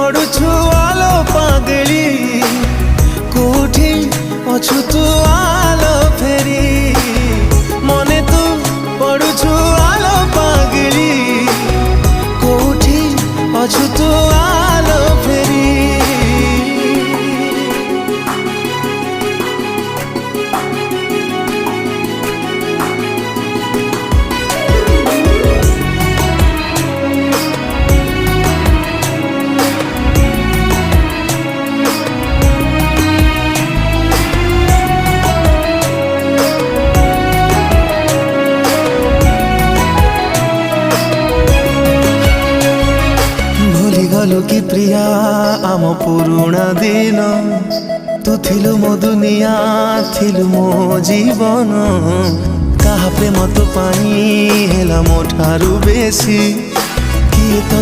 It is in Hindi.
ପଡ଼ୁଛୁ ଆଲୋ ପାଗଳି, କୋଉଠି ଅଛୁ ତୁ ଆଲୋ ଫେରି, ମନେ ତୁ ପଡ଼ୁଛୁ ଆଲୋ ପାଗଳି, କୋଉଠି ଅଛୁ ତୁ ଆଲୋ ଫେରି। गलु कि प्रिया आम पुरुणा दिन, तू थिलु मो दुनिया थिलु मो जीवन, कहा प्रेम तो पाई हेला मो ठारू बेसी किए तो